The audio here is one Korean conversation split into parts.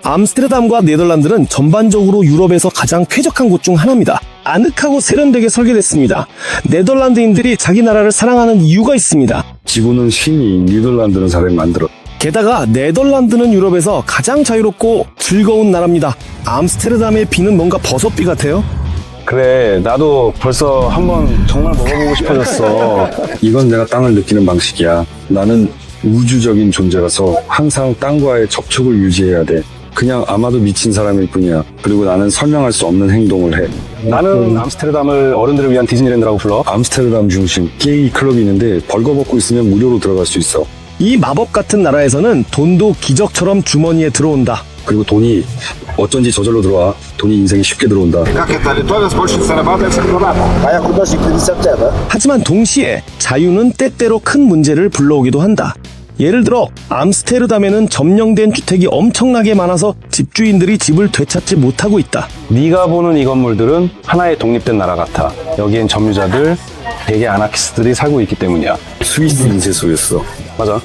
암스테르담과 네덜란드는 전반적으로 유럽에서 가장 쾌적한 곳 중 하나입니다. 아늑하고 세련되게 설계됐습니다. 네덜란드인들이 자기 나라를 사랑하는 이유가 있습니다. 지구는 신이, 니덜란드는 사람이 만들어. 게다가 네덜란드는 유럽에서 가장 자유롭고 즐거운 나라입니다. 암스테르담의 비는 뭔가 버섯비 같아요. 그래, 나도 벌써 한번 정말 먹어보고 싶어졌어. 이건 내가 땅을 느끼는 방식이야. 나는 우주적인 존재라서 항상 땅과의 접촉을 유지해야 돼. 그냥 아마도 미친 사람일 뿐이야. 그리고 나는 설명할 수 없는 행동을 해. 나는 암스테르담을 어른들을 위한 디즈니랜드라고 불러. 암스테르담 중심 게이 클럽이 있는데 벌거벗고 있으면 무료로 들어갈 수 있어. 이 마법 같은 나라에서는 돈도 기적처럼 주머니에 들어온다. 그리고 돈이 어쩐지 저절로 들어와. 돈이 인생에 쉽게 들어온다. Как это литовец больше зарабатывает, чем донат? А я художник 50 да? 하지만 동시에 자유는 때때로 큰 문제를 불러오기도 한다. 예를 들어 암스테르담에는 점령된 주택이 엄청나게 많아서 집주인들이 집을 되찾지 못하고 있다. 네가 보는 이 건물들은 하나의 독립된 나라 같아. 여기엔 점유자들, 대개 아나키스트들이 살고 있기 때문이야. 스위스 인쇄소였어. 맞아.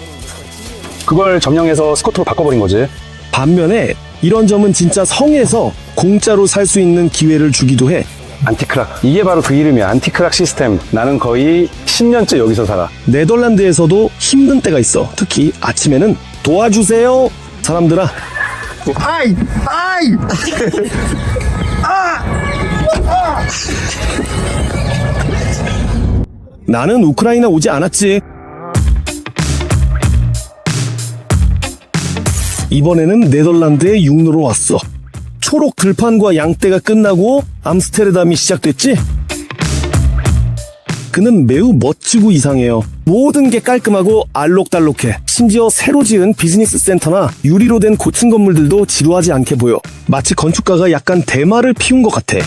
그걸 점령해서 스코트로 바꿔버린 거지. 반면에 이런 점은 진짜 성에서 공짜로 살 수 있는 기회를 주기도 해. 안티크락. 이게 바로 그 이름이야. 안티크락 시스템. 나는 거의 10년째 여기서 살아. 네덜란드에서도 힘든 때가 있어. 특히 아침에는 도와주세요 사람들아. Ай! Ай! 나는 우크라이나 오지 않았지. 이번에는 네덜란드에 육로로 왔어. 초록 들판과 양떼가 끝나고 암스테르담이 시작됐지? 그는 매우 멋지고 이상해요. 모든 게 깔끔하고 알록달록해. 심지어 새로 지은 비즈니스 센터나 유리로 된 고층 건물들도 지루하지 않게 보여. 마치 건축가가 약간 대마를 피운 것 같아.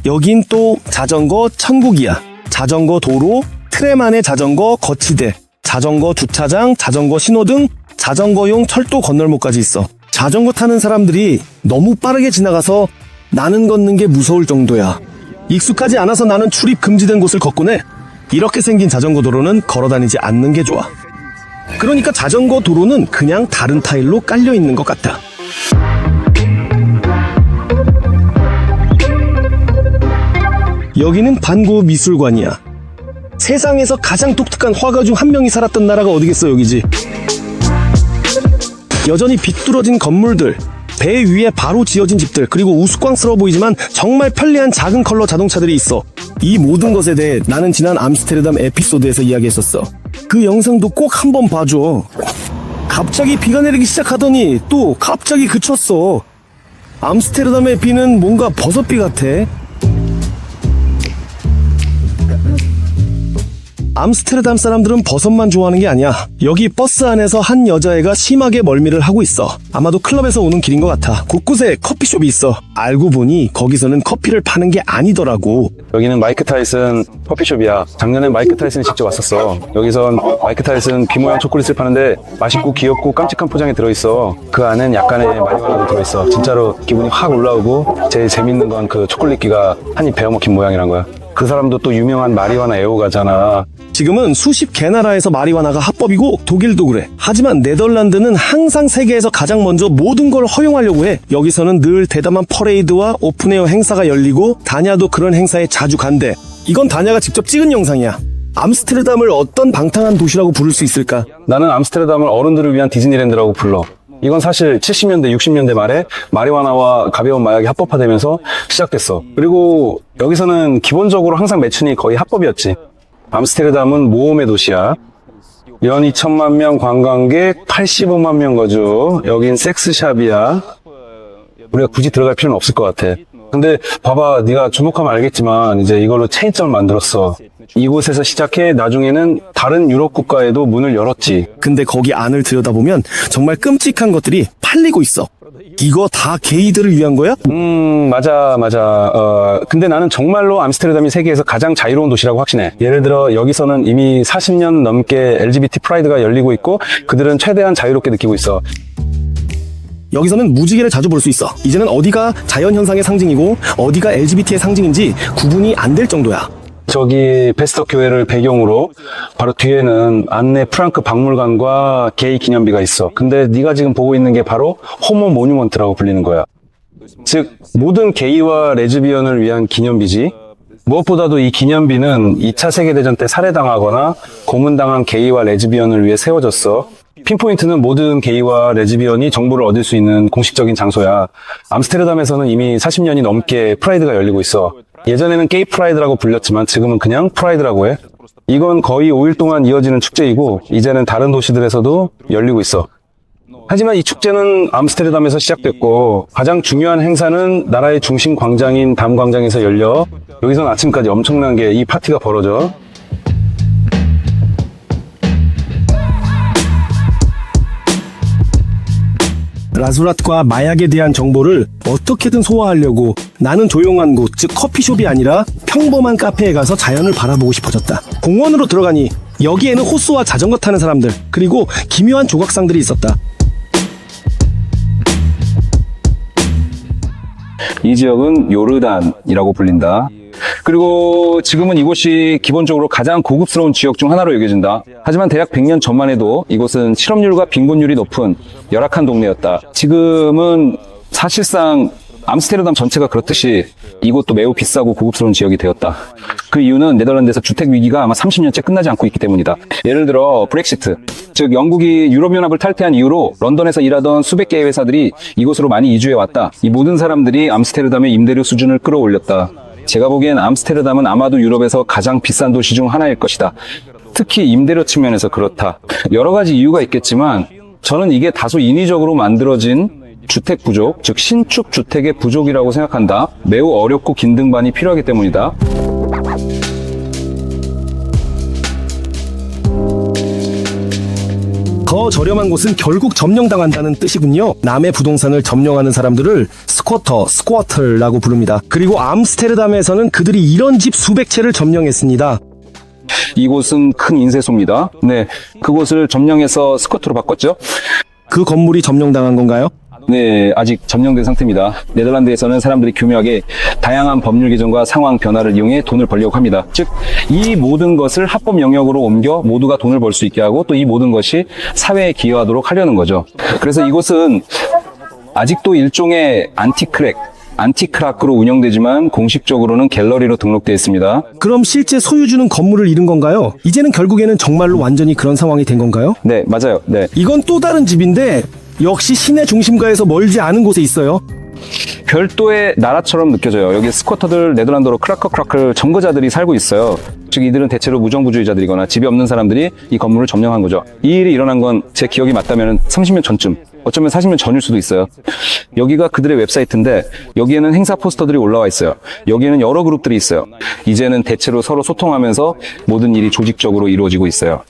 여긴 또 자전거 천국이야. 자전거 도로, 트램 안에 자전거 거치대, 자전거 주차장, 자전거 신호등, 자전거용 철도 건널목까지 있어. 자전거 타는 사람들이 너무 빠르게 지나가서 나는 걷는 게 무서울 정도야. 익숙하지 않아서 나는 출입 금지된 곳을 걷곤 해. 이렇게 생긴 자전거 도로는 걸어다니지 않는 게 좋아. 그러니까 자전거 도로는 그냥 다른 타일로 깔려 있는 것 같아. 여기는 반고 미술관이야. 세상에서 가장 독특한 화가 중 한 명이 살았던 나라가 어디겠어. 여기지. 여전히 비뚤어진 건물들, 배 위에 바로 지어진 집들, 그리고 우스꽝스러워 보이지만 정말 편리한 작은 컬러 자동차들이 있어. 이 모든 것에 대해 나는 지난 암스테르담 에피소드에서 이야기했었어. 그 영상도 꼭 한번 봐줘. 갑자기 비가 내리기 시작하더니 또 갑자기 그쳤어. 암스테르담의 비는 뭔가 버섯비 같아. 암스테르담 사람들은 버섯만 좋아하는 게 아니야. 여기 버스 안에서 한 여자애가 심하게 멀미를 하고 있어. 아마도 클럽에서 오는 길인 것 같아. 곳곳에 커피숍이 있어. 알고 보니 거기서는 커피를 파는 게 아니더라고. 여기는 마이크 타이슨 커피숍이야. 작년에 마이크 타이슨이 직접 왔었어. 여기선 마이크 타이슨 비 모양 초콜릿을 파는데 맛있고 귀엽고 깜찍한 포장에 들어있어. 그 안엔 약간의 마리화나도 들어있어. 진짜로 기분이 확 올라오고 제일 재밌는 건 그 초콜릿기가 한 입 베어먹힌 모양이란 거야. 그 사람도 또 유명한 마리화나 애호가잖아. 지금은 수십 개 나라에서 마리화나가 합법이고 독일도 그래. 하지만 네덜란드는 항상 세계에서 가장 먼저 모든 걸 허용하려고 해. 여기서는 늘 대담한 퍼레이드와 오픈에어 행사가 열리고 다냐도 그런 행사에 자주 간대. 이건 다냐가 직접 찍은 영상이야. 암스테르담을 어떤 방탕한 도시라고 부를 수 있을까? 나는 암스테르담을 어른들을 위한 디즈니랜드라고 불러. 이건 사실 70년대, 60년대 말에 마리화나와 가벼운 마약이 합법화되면서 시작됐어. 그리고 여기서는 기본적으로 항상 매춘이 거의 합법이었지. 암스테르담은 모험의 도시야. 연 2천만 명 관광객, 85만 명 거주. 여긴 섹스샵이야. 우리가 굳이 들어갈 필요는 없을 것 같아. 근데 봐봐, 네가 주목하면 알겠지만 이제 이걸로 체인점을 만들었어. 이곳에서 시작해 나중에는 다른 유럽 국가에도 문을 열었지. 근데 거기 안을 들여다보면 정말 끔찍한 것들이 팔리고 있어. 이거 다 게이들을 위한 거야? 맞아. 근데 나는 정말로 암스테르담이 세계에서 가장 자유로운 도시라고 확신해. 예를 들어 여기서는 이미 40년 넘게 LGBT 프라이드가 열리고 있고 그들은 최대한 자유롭게 느끼고 있어. 여기서는 무지개를 자주 볼 수 있어. 이제는 어디가 자연현상의 상징이고 어디가 LGBT의 상징인지 구분이 안 될 정도야. 저기 베스터 교회를 배경으로 바로 뒤에는 안내 프랑크 박물관과 게이 기념비가 있어. 근데 네가 지금 보고 있는 게 바로 호모 모뉴먼트라고 불리는 거야. 즉 모든 게이와 레즈비언을 위한 기념비지. 무엇보다도 이 기념비는 2차 세계대전 때 살해당하거나 고문당한 게이와 레즈비언을 위해 세워졌어. 핀포인트는 모든 게이와 레즈비언이 정보를 얻을 수 있는 공식적인 장소야. 암스테르담에서는 이미 40년이 넘게 프라이드가 열리고 있어. 예전에는 게이 프라이드라고 불렸지만 지금은 그냥 프라이드라고 해. 이건 거의 5일 동안 이어지는 축제이고 이제는 다른 도시들에서도 열리고 있어. 하지만 이 축제는 암스테르담에서 시작됐고 가장 중요한 행사는 나라의 중심 광장인 담 광장에서 열려. 여기서는 아침까지 엄청난 게 이 파티가 벌어져. 라술랏과 마약에 대한 정보를 어떻게든 소화하려고 나는 조용한 곳, 즉 커피숍이 아니라 평범한 카페에 가서 자연을 바라보고 싶어졌다. 공원으로 들어가니 여기에는 호수와 자전거 타는 사람들, 그리고 기묘한 조각상들이 있었다. 이 지역은 요르단이라고 불린다. 그리고 지금은 이곳이 기본적으로 가장 고급스러운 지역 중 하나로 여겨진다. 하지만 대략 100년 전만 해도 이곳은 실업률과 빈곤율이 높은 열악한 동네였다. 지금은 사실상 암스테르담 전체가 그렇듯이 이곳도 매우 비싸고 고급스러운 지역이 되었다. 그 이유는 네덜란드에서 주택 위기가 아마 30년째 끝나지 않고 있기 때문이다. 예를 들어 브렉시트, 즉 영국이 유럽연합을 탈퇴한 이후로 런던에서 일하던 수백 개의 회사들이 이곳으로 많이 이주해 왔다. 이 모든 사람들이 암스테르담의 임대료 수준을 끌어올렸다. 제가 보기엔 암스테르담은 아마도 유럽에서 가장 비싼 도시 중 하나일 것이다. 특히 임대료 측면에서 그렇다. 여러 가지 이유가 있겠지만 저는 이게 다소 인위적으로 만들어진 주택 부족, 즉 신축 주택의 부족이라고 생각한다. 매우 어렵고 긴 등반이 필요하기 때문이다. 더 저렴한 곳은 결국 점령당한다는 뜻이군요. 남의 부동산을 점령하는 사람들을 스쿼터라고 부릅니다. 그리고 암스테르담에서는 그들이 이런 집 수백 채를 점령했습니다. 이곳은 큰 인쇄소입니다. 네, 그곳을 점령해서 스쿼트로 바꿨죠. 그 건물이 점령당한 건가요? 네, 아직 점령된 상태입니다. 네덜란드에서는 사람들이 교묘하게 다양한 법률 개정과 상황 변화를 이용해 돈을 벌려고 합니다. 즉, 이 모든 것을 합법 영역으로 옮겨 모두가 돈을 벌 수 있게 하고 또 이 모든 것이 사회에 기여하도록 하려는 거죠. 그래서 이곳은 아직도 일종의 안티크락으로 운영되지만 공식적으로는 갤러리로 등록되어 있습니다. 그럼 실제 소유주는 건물을 잃은 건가요? 이제는 결국에는 정말로 완전히 그런 상황이 된 건가요? 네, 맞아요. 네. 이건 또 다른 집인데 역시 시내 중심가에서 멀지 않은 곳에 있어요. 별도의 나라처럼 느껴져요. 여기 스쿼터들, 네덜란드로 크라커크라크 점거자들이 살고 있어요. 즉 이들은 대체로 무정부주의자들이거나 집이 없는 사람들이 이 건물을 점령한 거죠. 이 일이 일어난 건 제 기억이 맞다면 30년 전쯤, 어쩌면 40년 전일 수도 있어요. 여기가 그들의 웹사이트인데 여기에는 행사 포스터들이 올라와 있어요. 여기에는 여러 그룹들이 있어요. 이제는 대체로 서로 소통하면서 모든 일이 조직적으로 이루어지고 있어요.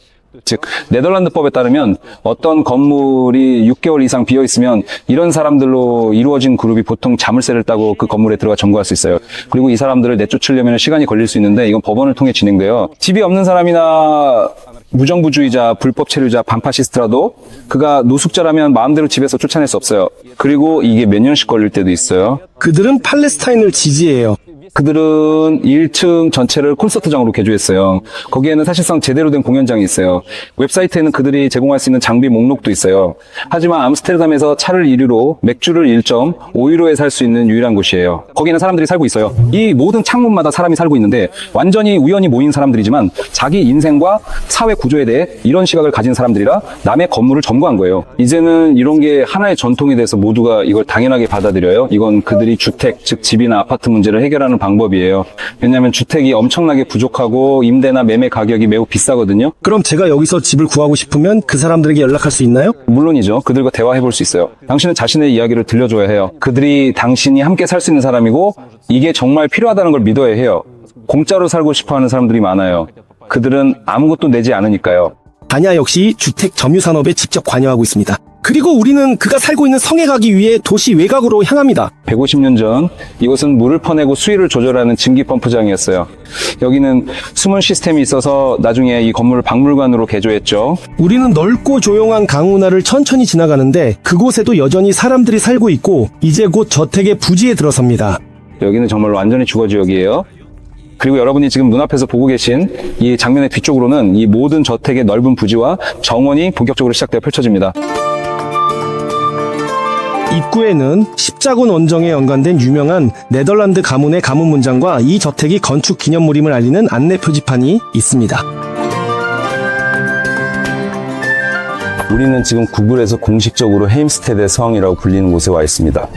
즉 네덜란드법에 따르면 어떤 건물이 6개월 이상 비어 있으면 이런 사람들로 이루어진 그룹이 보통 자물쇠를 따고 그 건물에 들어가 점거할 수 있어요. 그리고 이 사람들을 내쫓으려면 시간이 걸릴 수 있는데 이건 법원을 통해 진행돼요. 집이 없는 사람이나 무정부주의자, 불법 체류자, 반파시스트라도 그가 노숙자라면 마음대로 집에서 쫓아낼 수 없어요. 그리고 이게 몇 년씩 걸릴 때도 있어요. 그들은 팔레스타인을 지지해요. 그들은 1층 전체를 콘서트장으로 개조했어요. 거기에는 사실상 제대로 된 공연장이 있어요. 웹사이트에는 그들이 제공할 수 있는 장비 목록도 있어요. 하지만 암스테르담에서 차를 1유로, 맥주를 1.5유로에 살 수 있는 유일한 곳이에요. 거기는 사람들이 살고 있어요. 이 모든 창문마다 사람이 살고 있는데 완전히 우연히 모인 사람들이지만 자기 인생과 사회 구조에 대해 이런 시각을 가진 사람들이라 남의 건물을 점거한 거예요. 이제는 이런 게 하나의 전통이 돼서 모두가 이걸 당연하게 받아들여요. 이건 그들이 주택, 즉 집이나 아파트 문제를 해결하는 방법이에요. 왜냐하면 주택이 엄청나게 부족하고 임대나 매매 가격이 매우 비싸거든요. 그럼 제가 여기서 집을 구하고 싶으면 그 사람들에게 연락할 수 있나요? 물론이죠. 그들과 대화해볼 수 있어요. 당신은 자신의 이야기를 들려줘야 해요. 그들이 당신이 함께 살 수 있는 사람이고 이게 정말 필요하다는 걸 믿어야 해요. 공짜로 살고 싶어하는 사람들이 많아요. 그들은 아무것도 내지 않으니까요. 다냐 역시 주택 점유 산업에 직접 관여하고 있습니다. 그리고 우리는 그가 살고 있는 성에 가기 위해 도시 외곽으로 향합니다. 150년 전 이곳은 물을 퍼내고 수위를 조절하는 증기 펌프장이었어요. 여기는 숨은 시스템이 있어서 나중에 이 건물을 박물관으로 개조했죠. 우리는 넓고 조용한 강운하를 천천히 지나가는데 그곳에도 여전히 사람들이 살고 있고 이제 곧 저택의 부지에 들어섭니다. 여기는 정말 완전히 주거지역이에요. 그리고 여러분이 지금 눈앞에서 보고 계신 이 장면의 뒤쪽으로는 이 모든 저택의 넓은 부지와 정원이 본격적으로 시작되어 펼쳐집니다. 입구에는 십자군 원정에 연관된 유명한 네덜란드 가문의 가문 문장과 이 저택이 건축 기념물임을 알리는 안내 표지판이 있습니다. 우리는 지금 구글에서 공식적으로 헤임스테드 성이라고 불리는 곳에 와 있습니다.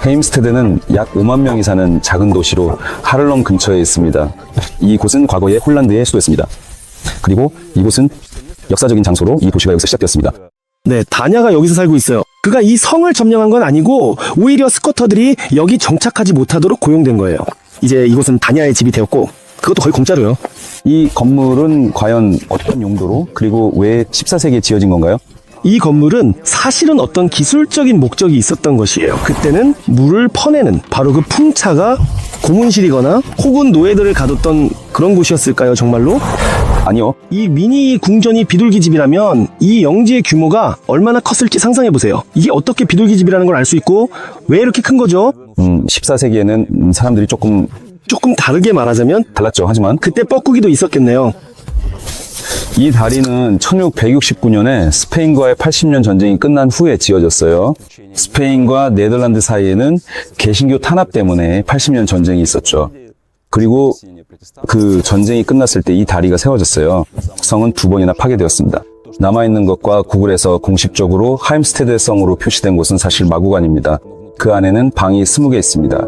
헤임스테드는 약 5만 명이 사는 작은 도시로 하를럼 근처에 있습니다. 이곳은 과거에 홀란드의 수도였습니다. 그리고 이곳은 역사적인 장소로 이 도시가 여기서 시작되었습니다. 네, 다냐가 여기서 살고 있어요. 그가 이 성을 점령한 건 아니고 오히려 스쿼터들이 여기 정착하지 못하도록 고용된 거예요. 이제 이곳은 다냐의 집이 되었고 그것도 거의 공짜로요. 이 건물은 과연 어떤 용도로 그리고 왜 14세기에 지어진 건가요? 이 건물은 사실은 어떤 기술적인 목적이 있었던 것이에요. 그때는 물을 퍼내는 바로 그 풍차가 고문실이거나 혹은 노예들을 가뒀던 그런 곳이었을까요, 정말로? 아니요. 이 미니 궁전이 비둘기집이라면 이 영지의 규모가 얼마나 컸을지 상상해보세요. 이게 어떻게 비둘기집이라는 걸 알 수 있고 왜 이렇게 큰 거죠? 14세기에는 사람들이 조금 다르게 말하자면 달랐죠. 하지만 그때 뻐꾸기도 있었겠네요. 이 다리는 1669년에 스페인과의 80년 전쟁이 끝난 후에 지어졌어요. 스페인과 네덜란드 사이에는 개신교 탄압 때문에 80년 전쟁이 있었죠. 그리고 그 전쟁이 끝났을 때 이 다리가 세워졌어요. 성은 2번이나 파괴되었습니다. 남아있는 것과 구글에서 공식적으로 하임스테드 성으로 표시된 곳은 사실 마구간입니다. 그 안에는 방이 20개 있습니다.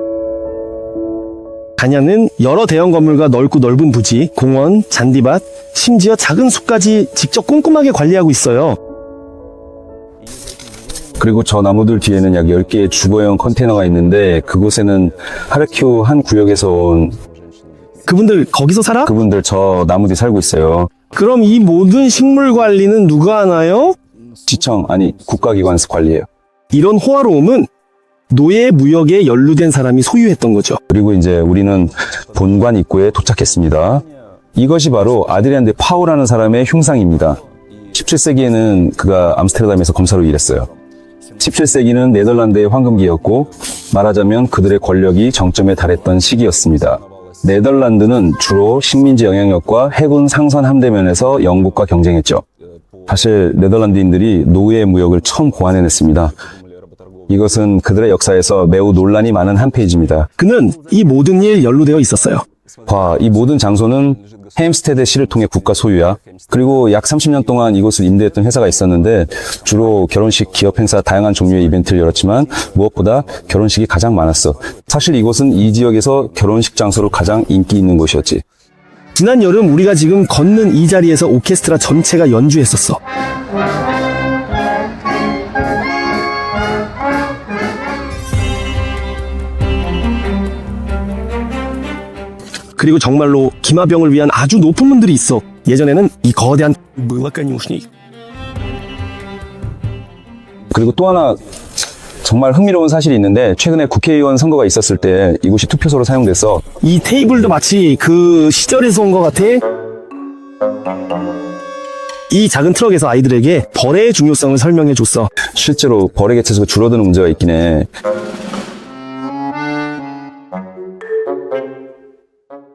다냐는 여러 대형 건물과 넓고 넓은 부지, 공원, 잔디밭, 심지어 작은 숲까지 직접 꼼꼼하게 관리하고 있어요. 그리고 저 나무들 뒤에는 약 10개의 주거용 컨테이너가 있는데 그곳에는 하르키우 한 구역에서 온 그분들 거기서 살아? 그분들 저 나무 뒤에 살고 있어요. 그럼 이 모든 식물 관리는 누가 하나요? 시청, 아니 국가기관에서 관리해요. 이런 호화로움은 노예 무역에 연루된 사람이 소유했던 거죠. 그리고 이제 우리는 본관 입구에 도착했습니다. 이것이 바로 아드리안 데 파우라는 사람의 흉상입니다. 17세기에는 그가 암스테르담에서 검사로 일했어요. 17세기는 네덜란드의 황금기였고 말하자면 그들의 권력이 정점에 달했던 시기였습니다. 네덜란드는 주로 식민지 영향력과 해군 상선 함대면에서 영국과 경쟁했죠. 사실 네덜란드인들이 노예 무역을 처음 고안해냈습니다. 이것은 그들의 역사에서 매우 논란이 많은 한 페이지입니다. 그는 이 모든 일 연루되어 있었어요. 이 모든 장소는 헤임스테드 시를 통해 국가 소유야. 그리고 약 30년 동안 이곳을 임대했던 회사가 있었는데 주로 결혼식, 기업 행사, 다양한 종류의 이벤트를 열었지만 무엇보다 결혼식이 가장 많았어. 사실 이곳은 이 지역에서 결혼식 장소로 가장 인기 있는 곳이었지. 지난 여름 우리가 지금 걷는 이 자리에서 오케스트라 전체가 연주했었어. 그리고 정말로 기마병을 위한 아주 높은 문들이 있어. 예전에는 이 거대한 그리고 또 하나 정말 흥미로운 사실이 있는데 최근에 국회의원 선거가 있었을 때 이곳이 투표소로 사용돼서 이 테이블도 마치 그 시절에서 온 것 같아. 이 작은 트럭에서 아이들에게 벌의 중요성을 설명해 줬어. 실제로 벌의 개체수가 줄어드는 문제가 있긴 해.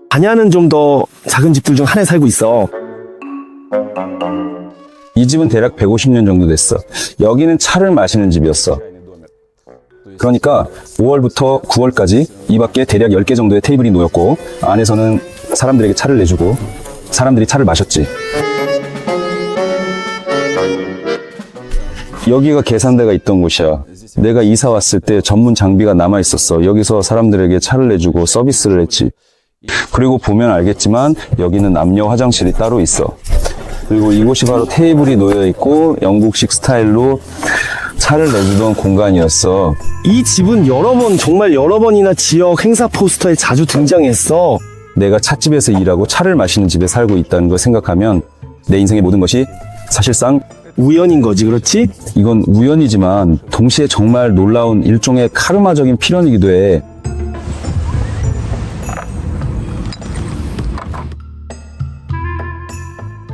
다냐는 좀 더 작은 집들 중 하나에 살고 있어. 이 집은 대략 150년 정도 됐어. 여기는 차를 마시는 집이었어. 그러니까 5월부터 9월까지 이 밖에 대략 10개 정도의 테이블이 놓였고 안에서는 사람들에게 차를 내주고 사람들이 차를 마셨지. 여기가 계산대가 있던 곳이야. 내가 이사 왔을 때 전문 장비가 남아 있었어. 여기서 사람들에게 차를 내주고 서비스를 했지. 그리고 보면 알겠지만 여기는 남녀 화장실이 따로 있어. 그리고 이곳이 바로 테이블이 놓여 있고 영국식 스타일로 차를 내주던 공간이었어. 이 집은 정말 여러 번이나 지역 행사 포스터에 자주 등장했어. 내가 찻집에서 일하고 차를 마시는 집에 살고 있다는 걸 생각하면 내 인생의 모든 것이 사실상 우연인 거지, 그렇지? 이건 우연이지만 동시에 정말 놀라운 일종의 카르마적인 필연이기도 해.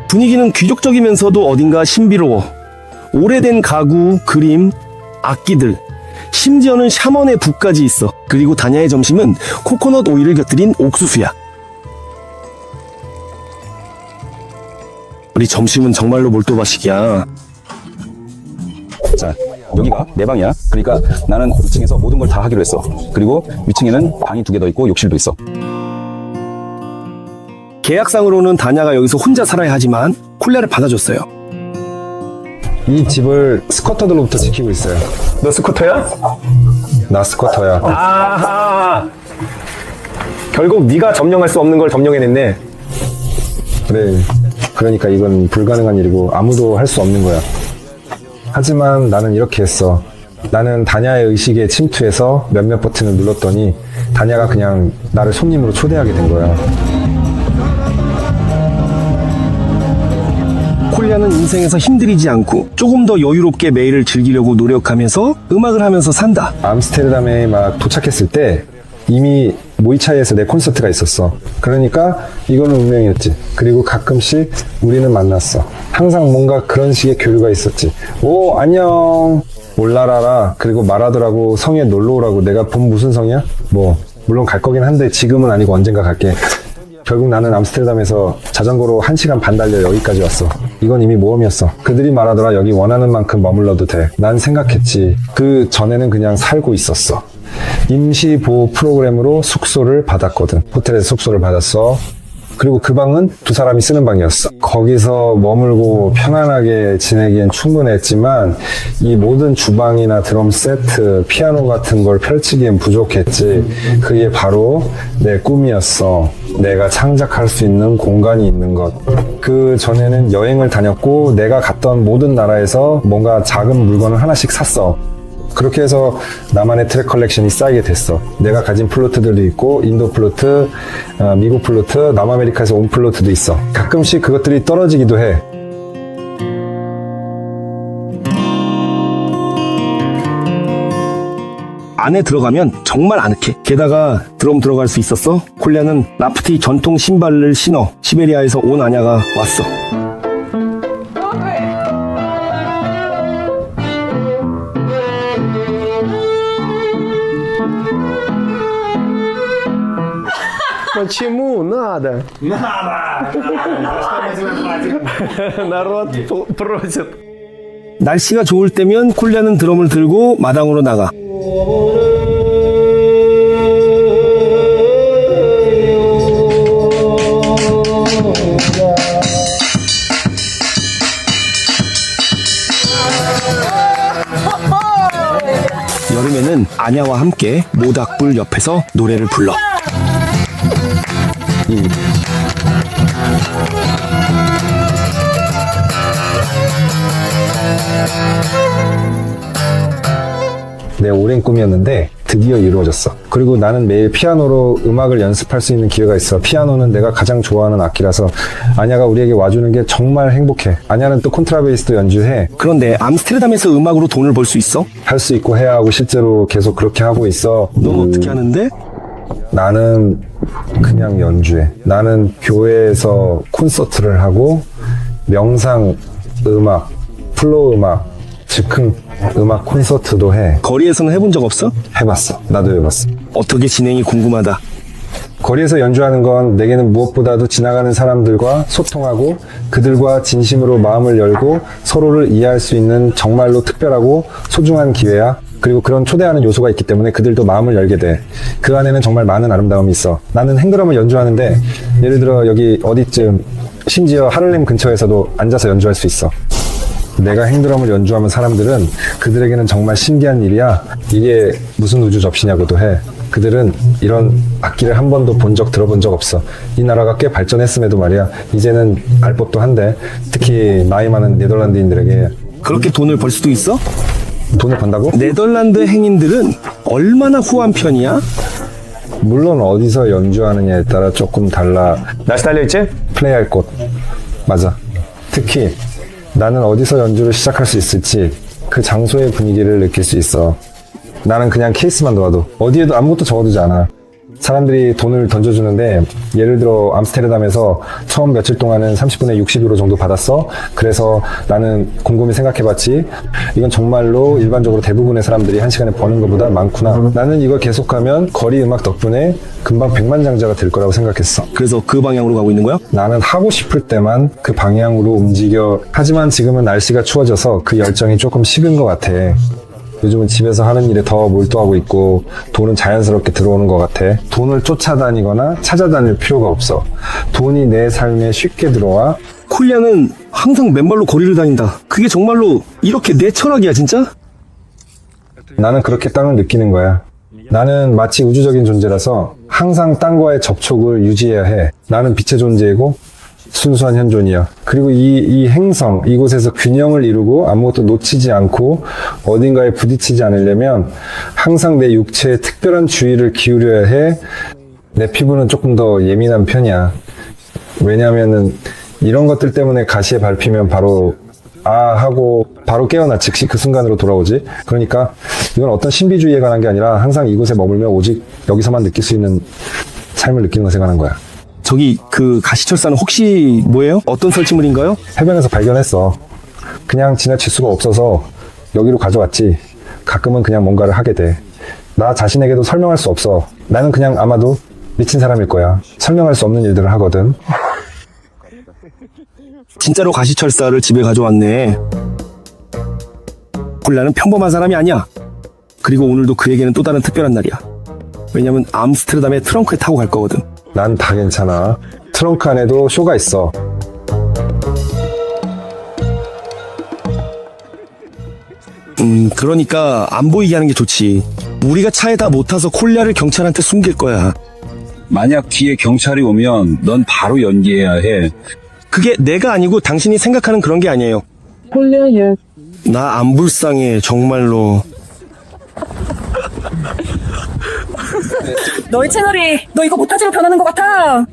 분위기는 귀족적이면서도 어딘가 신비로워. 오래된 가구, 그림, 악기들, 심지어는 샤먼의 북까지 있어. 그리고 다냐의 점심은 코코넛 오일을 곁들인 옥수수야. 우리 점심은 정말로 몰도바식이야. 자, 여기가 내 방이야. 그러니까 나는 2층에서 모든 걸 다 하기로 했어. 그리고 위층에는 방이 2개 더 있고 욕실도 있어. 계약상으로는 다냐가 여기서 혼자 살아야 하지만 콜레를 받아줬어요. 이 집을 스쿼터들로부터 지키고 있어요. 너 스쿠터야? 나 스쿼터야. 아하. 결국 네가 점령할 수 없는 걸 점령해냈네. 그래. 그러니까 이건 불가능한 일이고 아무도 할 수 없는 거야. 하지만 나는 이렇게 했어. 나는 다냐의 의식에 침투해서 몇몇 버튼을 눌렀더니 다냐가 그냥 나를 손님으로 초대하게 된 거야. 콜리아는 인생에서 힘들이지 않고 조금 더 여유롭게 매일을 즐기려고 노력하면서 음악을 하면서 산다. 암스테르담에 막 도착했을 때 이미 모이차이에서 내 콘서트가 있었어. 그러니까 이거는 운명이었지. 그리고 가끔씩 우리는 만났어. 항상 뭔가 그런 식의 교류가 있었지. 오, 안녕. 올라라라. 그리고 말하더라고. 성에 놀러 오라고. 내가 본 무슨 성이야? 뭐 물론 갈 거긴 한데 지금은 아니고 언젠가 갈게. 결국 나는 암스테르담에서 자전거로 1시간 반 달려 여기까지 왔어. 이건 이미 모험이었어. 그들이 말하더라. 여기 원하는 만큼 머물러도 돼. 난 생각했지. 그 전에는 그냥 살고 있었어. 임시 보호 프로그램으로 숙소를 받았거든. 호텔에서 숙소를 받았어. 그리고 그 방은 두 사람이 쓰는 방이었어. 거기서 머물고 편안하게 지내기엔 충분했지만 이 모든 주방이나 드럼 세트, 피아노 같은 걸 펼치기엔 부족했지. 그게 바로 내 꿈이었어. 내가 창작할 수 있는 공간이 있는 것. 그 전에는 여행을 다녔고 내가 갔던 모든 나라에서 뭔가 작은 물건을 하나씩 샀어. 그렇게 해서 나만의 트랙 컬렉션이 쌓이게 됐어. 내가 가진 플루트들도 있고 인도 플루트, 미국 플루트, 남아메리카에서 온 플루트도 있어. 가끔씩 그것들이 떨어지기도 해. 안에 들어가면 정말 아늑해. 게다가 드럼 들어갈 수 있었어. 콜리아는 라프티 전통 신발을 신어 시베리아에서 온 아냐가 왔어. Почему надо? Народ просит. 날씨가 좋을 때면 콜리아는 드럼을 들고 마당으로 나가. 여름에는 아냐와 함께 모닥불 옆에서 노래를 불러. 내 오랜 꿈이었는데 드디어 이루어졌어. 그리고 나는 매일 피아노로 음악을 연습할 수 있는 기회가 있어. 피아노는 내가 가장 좋아하는 악기라서 아냐가 우리에게 와주는 게 정말 행복해. 아냐는 또 콘트라베이스도 연주해. 그런데 암스테르담에서 음악으로 돈을 벌 수 있어? 할 수 있고 해야 하고 실제로 계속 그렇게 하고 있어. 넌 어떻게 하는데? 나는 그냥 연주해. 나는 교회에서 콘서트를 하고 명상 음악, 플로우 음악, 즉흥 음악 콘서트도 해. 거리에서는 해본 적 없어? 해봤어. 나도 해봤어. 어떻게 진행이 궁금하다. 거리에서 연주하는 건 내게는 무엇보다도 지나가는 사람들과 소통하고 그들과 진심으로 마음을 열고 서로를 이해할 수 있는 정말로 특별하고 소중한 기회야. 그리고 그런 초대하는 요소가 있기 때문에 그들도 마음을 열게 돼. 그 안에는 정말 많은 아름다움이 있어. 나는 행드럼을 연주하는데 예를 들어 여기 어디쯤 심지어 하를렘 근처에서도 앉아서 연주할 수 있어. 내가 행드럼을 연주하면 사람들은 그들에게는 정말 신기한 일이야. 이게 무슨 우주 접시냐고도 해. 그들은 이런 악기를 한 번도 본 적 들어본 적 없어. 이 나라가 꽤 발전했음에도 말이야. 이제는 알 법도 한데 특히 나이 많은 네덜란드인들에게 그렇게 돈을 벌 수도 있어? 돈을 번다고? 네덜란드 행인들은 얼마나 후한 편이야? 물론 어디서 연주하느냐에 따라 조금 달라. 날씨 달려있지? 플레이할 곳. 맞아. 특히 나는 어디서 연주를 시작할 수 있을지 그 장소의 분위기를 느낄 수 있어. 나는 그냥 케이스만 놓아도 어디에도 아무것도 적어두지 않아. 사람들이 돈을 던져주는데 예를 들어 암스테르담에서 처음 며칠 동안은 30분에 60유로 정도 받았어. 그래서 나는 곰곰이 생각해봤지. 이건 정말로 일반적으로 대부분의 사람들이 한 시간에 버는 것보다 많구나. 나는 이걸 계속하면 거리 음악 덕분에 금방 백만장자가 될 거라고 생각했어. 그래서 그 방향으로 가고 있는 거야? 나는 하고 싶을 때만 그 방향으로 움직여. 하지만 지금은 날씨가 추워져서 그 열정이 조금 식은 것 같아. 요즘은 집에서 하는 일에 더 몰두하고 있고 돈은 자연스럽게 들어오는 것 같아. 돈을 쫓아다니거나 찾아다닐 필요가 없어. 돈이 내 삶에 쉽게 들어와. 콜리아는 항상 맨발로 거리를 다닌다. 그게 정말로 이렇게 내 철학이야, 진짜? 나는 그렇게 땅을 느끼는 거야. 나는 마치 우주적인 존재라서 항상 땅과의 접촉을 유지해야 해. 나는 빛의 존재이고 순수한 현존이야. 그리고 이 행성, 이곳에서 균형을 이루고 아무것도 놓치지 않고 어딘가에 부딪히지 않으려면 항상 내 육체에 특별한 주의를 기울여야 해. 내 피부는 조금 더 예민한 편이야. 왜냐하면은 이런 것들 때문에 가시에 밟히면 바로 하고 바로 깨어나 즉시 그 순간으로 돌아오지. 그러니까 이건 어떤 신비주의에 관한 게 아니라 항상 이곳에 머물며 오직 여기서만 느낄 수 있는 삶을 느끼는 것에 관한 거야. 저기 그 가시철사는 혹시 뭐예요? 어떤 설치물인가요? 해변에서 발견했어. 그냥 지나칠 수가 없어서 여기로 가져왔지. 가끔은 그냥 뭔가를 하게 돼. 나 자신에게도 설명할 수 없어. 나는 그냥 아마도 미친 사람일 거야. 설명할 수 없는 일들을 하거든. 진짜로 가시철사를 집에 가져왔네. 콜리아는 평범한 사람이 아니야. 그리고 오늘도 그에게는 또 다른 특별한 날이야. 왜냐면 암스테르담에 트렁크에 타고 갈 거거든. 난 다 괜찮아. 트렁크 안에도 쇼가 있어. 그러니까 안 보이게 하는 게 좋지. 우리가 차에다 못 타서 콜리아를 경찰한테 숨길 거야. 만약 뒤에 경찰이 오면 넌 바로 연기해야 해. 그게 내가 아니고 당신이 생각하는 그런 게 아니에요. 콜리아야. 나 안 불쌍해, 정말로. 너희 채널이 너 이거 못하지로 변하는 것 같아.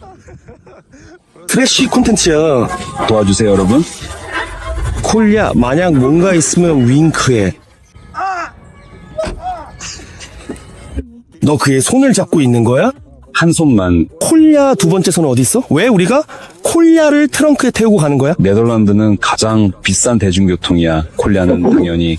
트래쉬 콘텐츠야. 도와주세요, 여러분. 콜리아, 만약 뭔가 있으면 윙크해. 너 그의 손을 잡고 있는 거야? 한 손만. 콜리아 두 번째 손은 어디 있어? 왜 우리가 콜리아를 트렁크에 태우고 가는 거야? 네덜란드는 가장 비싼 대중교통이야. 콜리아는 당연히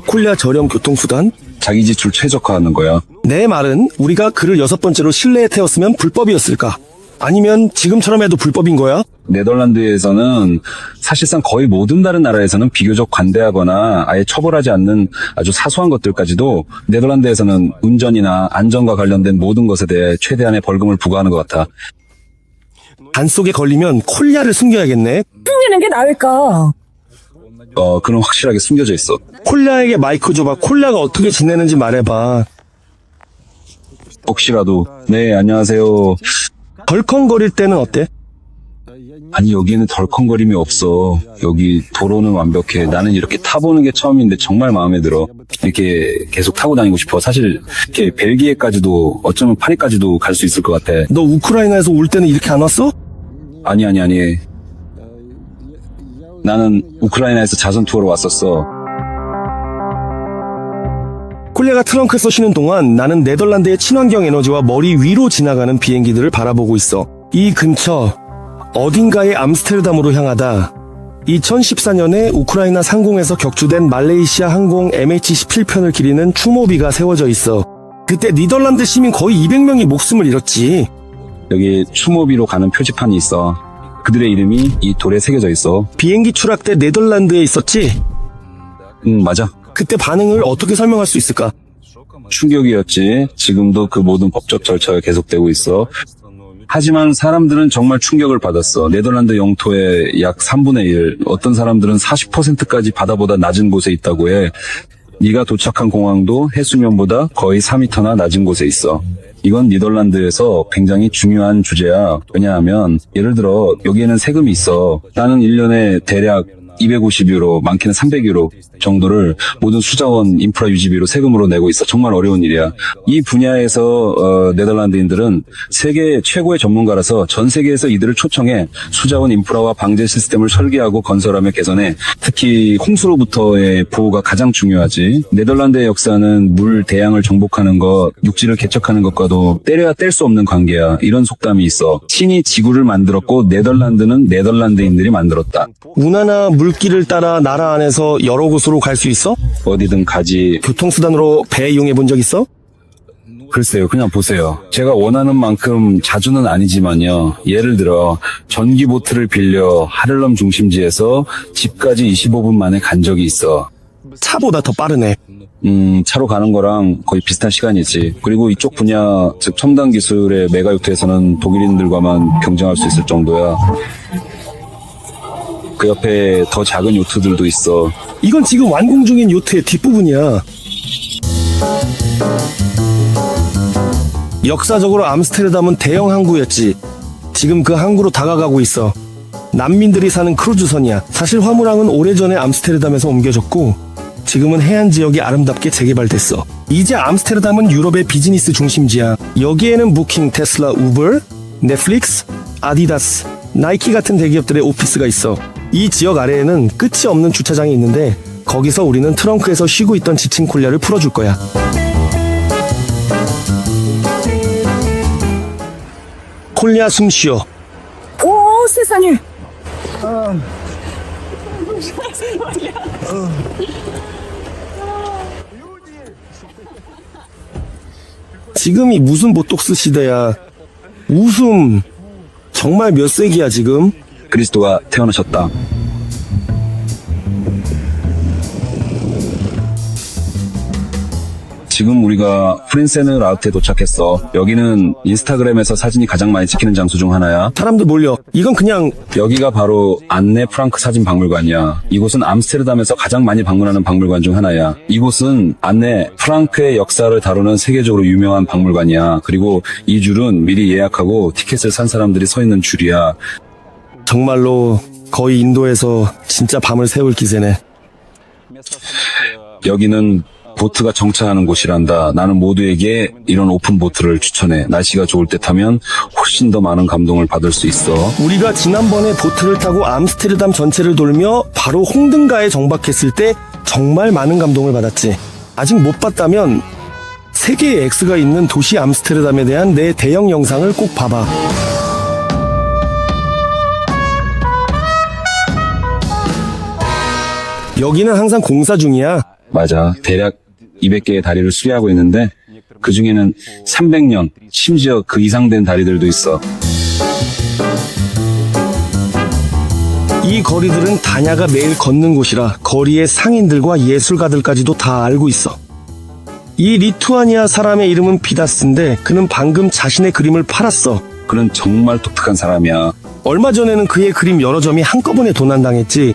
콜리아 저렴 교통수단? 자기 지출 최적화하는 거야. 내 말은 우리가 그를 6번째로 실내에 태웠으면 불법이었을까? 아니면 지금처럼 해도 불법인 거야? 네덜란드에서는 사실상 거의 모든 다른 나라에서는 비교적 관대하거나 아예 처벌하지 않는 아주 사소한 것들까지도 네덜란드에서는 운전이나 안전과 관련된 모든 것에 대해 최대한의 벌금을 부과하는 것 같아. 단 속에 걸리면 콜리아를 숨겨야겠네. 숨기는 게 나을까? 그럼 확실하게 숨겨져 있어. 콜리아에게 마이크 줘봐. 콜리아가 어떻게 지내는지 말해봐. 혹시라도. 네, 안녕하세요. 덜컹거릴 때는 어때? 아니, 여기에는 덜컹거림이 없어. 여기 도로는 완벽해. 나는 이렇게 타보는 게 처음인데 정말 마음에 들어. 이렇게 계속 타고 다니고 싶어. 사실 이렇게 벨기에까지도 어쩌면 파리까지도 갈 수 있을 것 같아. 너 우크라이나에서 올 때는 이렇게 안 왔어? 아니. 나는 우크라이나에서 자선 투어로 왔었어. 콜리아가 트렁크에서 쉬는 동안 나는 네덜란드의 친환경 에너지와 머리 위로 지나가는 비행기들을 바라보고 있어. 이 근처 어딘가의 암스테르담으로 향하다. 2014년에 우크라이나 상공에서 격추된 말레이시아 항공 MH17편을 기리는 추모비가 세워져 있어. 그때 네덜란드 시민 거의 200명이 목숨을 잃었지. 여기 추모비로 가는 표지판이 있어. 그들의 이름이 이 돌에 새겨져 있어. 비행기 추락 때 네덜란드에 있었지? 맞아. 그때 반응을 어떻게 설명할 수 있을까? 충격이었지. 지금도 그 모든 법적 절차가 계속되고 있어. 하지만 사람들은 정말 충격을 받았어. 네덜란드 영토의 약 3분의 1, 어떤 사람들은 40%까지 바다보다 낮은 곳에 있다고 해. 네가 도착한 공항도 해수면보다 거의 4m나 낮은 곳에 있어. 이건 네덜란드에서 굉장히 중요한 주제야. 왜냐하면 예를 들어 여기에는 세금이 있어. 나는 1년에 대략 250유로, 많게는 300유로 정도를 모든 수자원 인프라 유지비로 세금으로 내고 있어. 정말 어려운 일이야. 이 분야에서 네덜란드인들은 세계 최고의 전문가라서 전 세계에서 이들을 초청해 수자원 인프라와 방제 시스템을 설계하고 건설하며 개선해. 특히 홍수로부터의 보호가 가장 중요하지. 네덜란드의 역사는 물 대양을 정복하는 것, 육지를 개척하는 것과도 때려야 뗄 수 없는 관계야. 이런 속담이 있어. 신이 지구를 만들었고 네덜란드는 네덜란드인들이 만들었다. 운하나 물길을 따라 나라 안에서 여러 곳으로 갈 수 있어? 어디든 가지. 교통수단으로 배 이용해 본 적 있어? 글쎄요, 그냥 보세요. 제가 원하는 만큼 자주는 아니지만요. 예를 들어 전기보트를 빌려 하를럼 중심지에서 집까지 25분 만에 간 적이 있어. 차보다 더 빠르네. 차로 가는 거랑 거의 비슷한 시간이지. 그리고 이쪽 분야, 즉 첨단 기술의 메가 요트에서는 독일인들과만 경쟁할 수 있을 정도야. 그 옆에 더 작은 요트들도 있어. 이건 지금 완공 중인 요트의 뒷부분이야. 역사적으로 암스테르담은 대형 항구였지. 지금 그 항구로 다가가고 있어. 난민들이 사는 크루즈선이야. 사실 화물항은 오래전에 암스테르담에서 옮겨졌고 지금은 해안 지역이 아름답게 재개발됐어. 이제 암스테르담은 유럽의 비즈니스 중심지야. 여기에는 부킹, 테슬라, 우버, 넷플릭스, 아디다스, 나이키 같은 대기업들의 오피스가 있어. 이 지역 아래에는 끝이 없는 주차장이 있는데 거기서 우리는 트렁크에서 쉬고 있던 지친 콜랴를 풀어줄 거야. 콜랴 숨 쉬어. 오, 세상에. 지금이 무슨 보톡스 시대야. 웃음. 정말 몇 세기야 지금? 그리스도가 태어나셨다. 지금 우리가 프린세느라우트에 도착했어. 여기는 인스타그램에서 사진이 가장 많이 찍히는 장소 중 하나야. 사람들 몰려. 이건 그냥 여기가 바로 안네 프랑크 사진 박물관이야. 이곳은 암스테르담에서 가장 많이 방문하는 박물관 중 하나야. 이곳은 안네 프랑크의 역사를 다루는 세계적으로 유명한 박물관이야. 그리고 이 줄은 미리 예약하고 티켓을 산 사람들이 서 있는 줄이야. 정말로 거의 인도에서 진짜 밤을 새울 기세네. 여기는 보트가 정차하는 곳이란다. 나는 모두에게 이런 오픈 보트를 추천해. 날씨가 좋을 때 타면 훨씬 더 많은 감동을 받을 수 있어. 우리가 지난번에 보트를 타고 암스테르담 전체를 돌며 바로 홍등가에 정박했을 때 정말 많은 감동을 받았지. 아직 못 봤다면 3개의 X가 있는 도시 암스테르담에 대한 내 대형 영상을 꼭 봐봐. 여기는 항상 공사 중이야. 맞아. 대략 200개의 다리를 수리하고 있는데 그 중에는 300년, 심지어 그 이상 된 다리들도 있어. 이 거리들은 다냐가 매일 걷는 곳이라 거리의 상인들과 예술가들까지도 다 알고 있어. 이 리투아니아 사람의 이름은 피다스인데 그는 방금 자신의 그림을 팔았어. 그는 정말 독특한 사람이야. 얼마 전에는 그의 그림 여러 점이 한꺼번에 도난당했지.